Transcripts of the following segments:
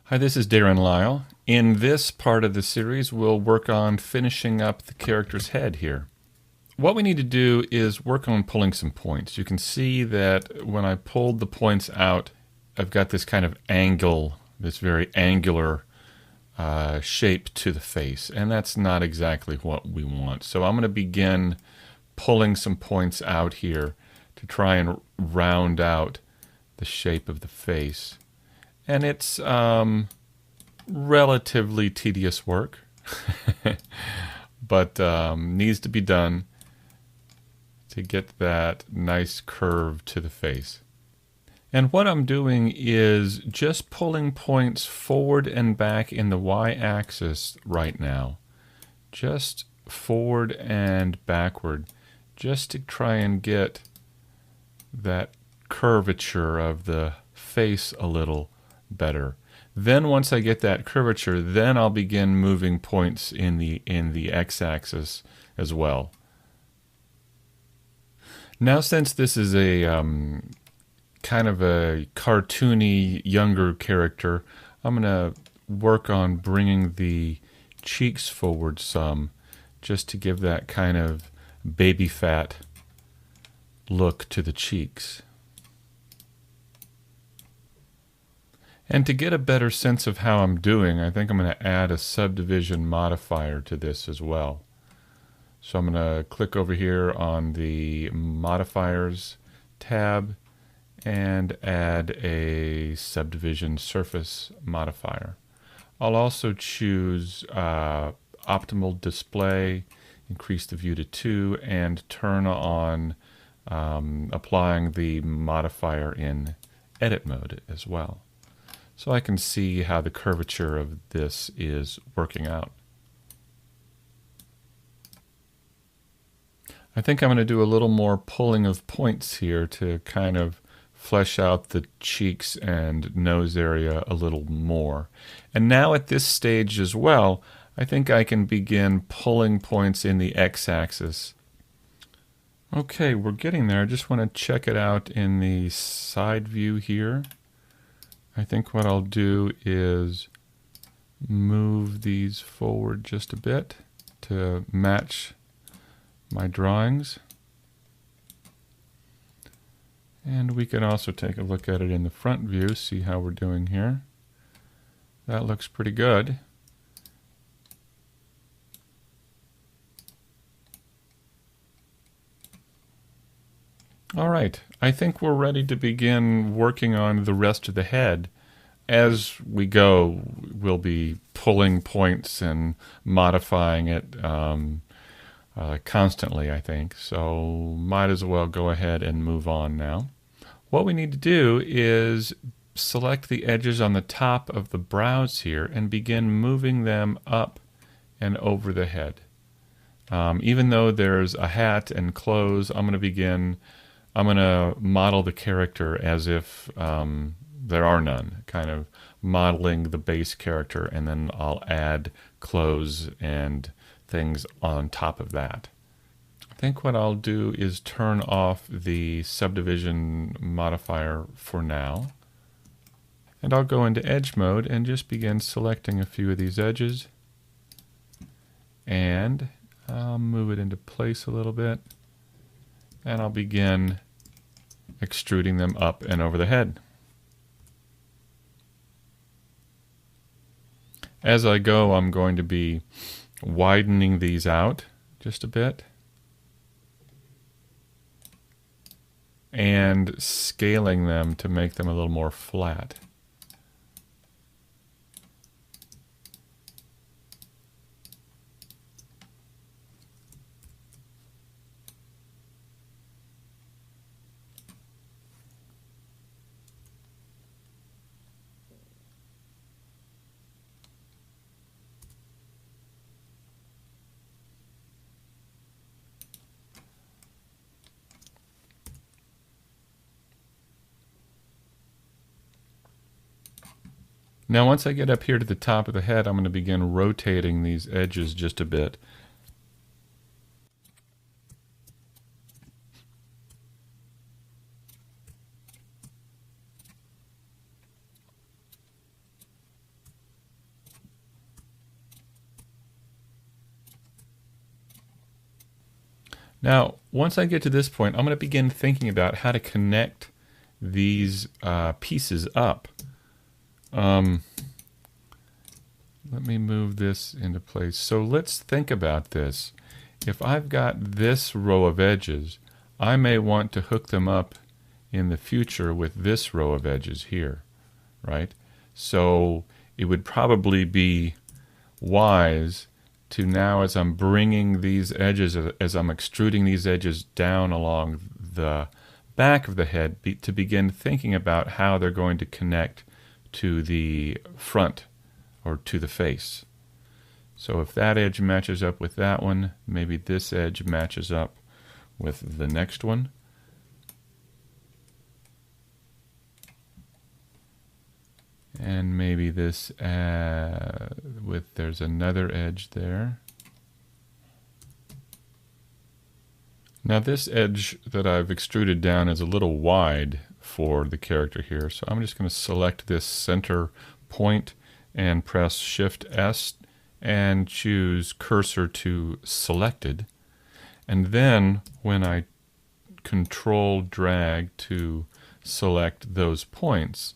Hi, this is Darren Lyle. In this part of the series, we'll work on finishing up the character's head here. What we need to do is work on pulling some points. You can see that when I pulled the points out, I've got this kind of angle, this very angular shape to the face, and that's not exactly what we want. So I'm going to begin pulling some points out here to try and round out the shape of the face. And it's relatively tedious work, but needs to be done to get that nice curve to the face. And what I'm doing is just pulling points forward and back in the y-axis right now. Just forward and backward, just to try and get that curvature of the face a little better. Then once I get that curvature, then I'll begin moving points in the x-axis as well. Now, since this is a kind of a cartoony younger character, I'm going to work on bringing the cheeks forward some, just to give that kind of baby fat look to the cheeks. And to get a better sense of how I'm doing, I think I'm going to add a subdivision modifier to this as well. So I'm going to click over here on the Modifiers tab and add a subdivision surface modifier. I'll also choose optimal display, increase the view to 2, and turn on applying the modifier in edit mode as well, so I can see how the curvature of this is working out. I think I'm going to do a little more pulling of points here to kind of flesh out the cheeks and nose area a little more. And now at this stage as well, I think I can begin pulling points in the x-axis. Okay, we're getting there. I just want to check it out in the side view here. I think what I'll do is move these forward just a bit to match my drawings. And we can also take a look at it in the front view, see how we're doing here. That looks pretty good. All right, I think we're ready to begin working on the rest of the head. As we go, we'll be pulling points and modifying it constantly, I think. So might as well go ahead and move on now. What we need to do is select the edges on the top of the brows here and begin moving them up and over the head. Even though there's a hat and clothes, I'm going to model the character as if there are none, kind of modeling the base character, and then I'll add clothes and things on top of that. I think what I'll do is turn off the subdivision modifier for now. And I'll go into edge mode and just begin selecting a few of these edges. And I'll move it into place a little bit. And I'll begin extruding them up and over the head. As I go, I'm going to be widening these out just a bit and scaling them to make them a little more flat. Now once I get up here to the top of the head, I'm going to begin rotating these edges just a bit. Now, once I get to this point, I'm going to begin thinking about how to connect these pieces up. Let me move this into place. So let's think about this. If I've got this row of edges, I may want to hook them up in the future with this row of edges here, right? So it would probably be wise to now, as I'm bringing these edges, as I'm extruding these edges down along the back of the head, to begin thinking about how they're going to connect to the front or to the face. So if that edge matches up with that one, maybe this edge matches up with the next one. And maybe this there's another edge there. Now this edge that I've extruded down is a little wide for the character here, so I'm just going to select this center point and press Shift S and choose Cursor to Selected. And then when I Control drag to select those points,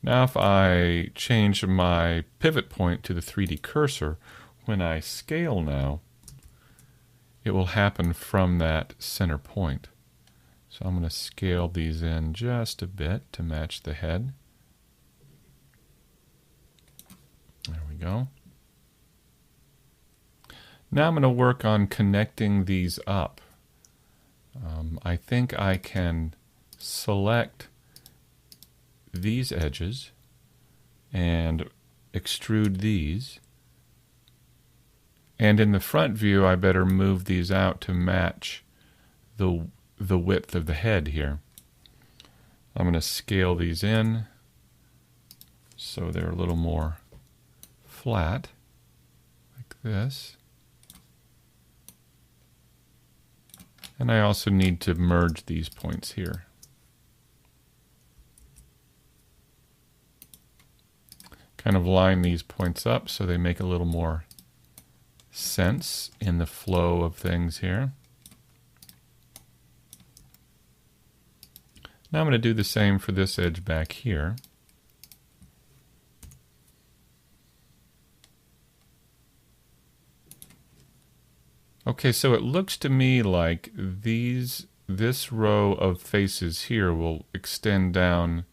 now if I change my pivot point to the 3D cursor, when I scale now, it will happen from that center point. So I'm going to scale these in just a bit to match the head. There we go. Now I'm going to work on connecting these up. I think I can select these edges and extrude these. And in the front view, I better move these out to match the width of the head here. I'm going to scale these in so they're a little more flat, like this. And I also need to merge these points here. Kind of line these points up so they make a little more sense in the flow of things here. Now I'm going to do the same for this edge back here. Okay, so it looks to me like this row of faces here will extend down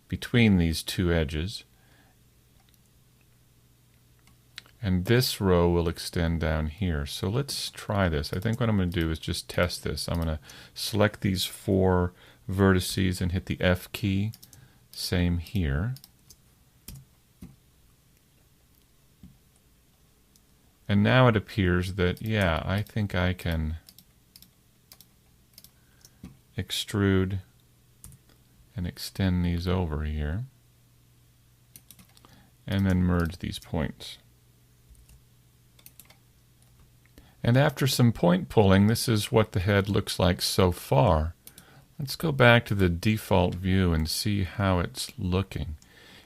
between these two edges. And this row will extend down here. So let's try this. I think what I'm going to do is just test this. I'm going to select these 4 vertices and hit the F key. Same here. And now it appears that, yeah, I think I can extrude and extend these over here. And then merge these points. And after some point pulling, this is what the head looks like so far. Let's go back to the default view and see how it's looking.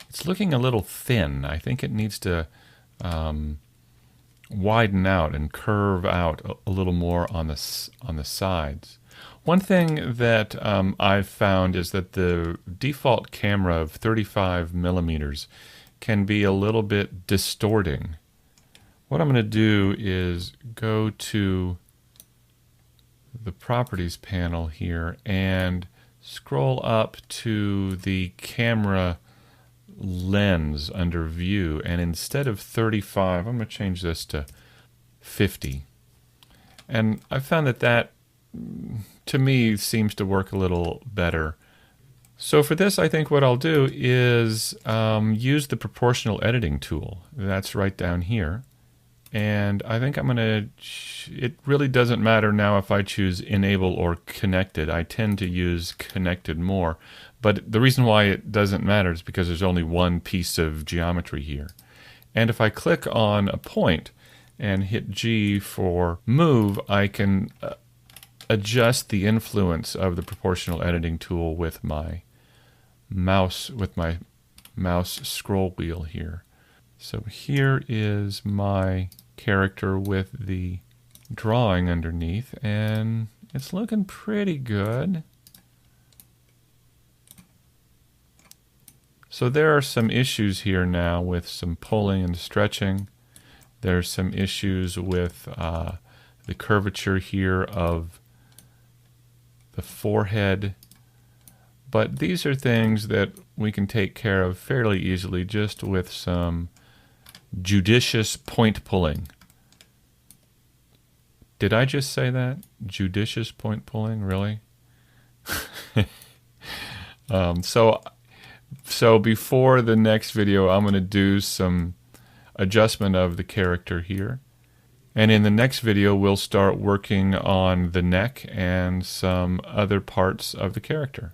It's looking a little thin. I think it needs to widen out and curve out a little more on the sides. One thing that I've found is that the default camera of 35 millimeters can be a little bit distorting. What I'm going to do is go to the Properties panel here and scroll up to the camera lens under View, and instead of 35, I'm going to change this to 50. And I found that to me seems to work a little better. So for this, I think what I'll do is use the proportional editing tool. That's right down here. And I think I'm going to, it really doesn't matter now if I choose enable or connected. I tend to use connected more. But the reason why it doesn't matter is because there's only one piece of geometry here. And if I click on a point and hit G for move, I can adjust the influence of the proportional editing tool with my mouse scroll wheel here. So here is my character with the drawing underneath, and it's looking pretty good. So there are some issues here now with some pulling and stretching. There's some issues with the curvature here of the forehead. But these are things that we can take care of fairly easily just with some judicious point pulling. Did I just say that? Judicious point pulling? Really? So before the next video, I'm going to do some adjustment of the character here. And in the next video, we'll start working on the neck and some other parts of the character.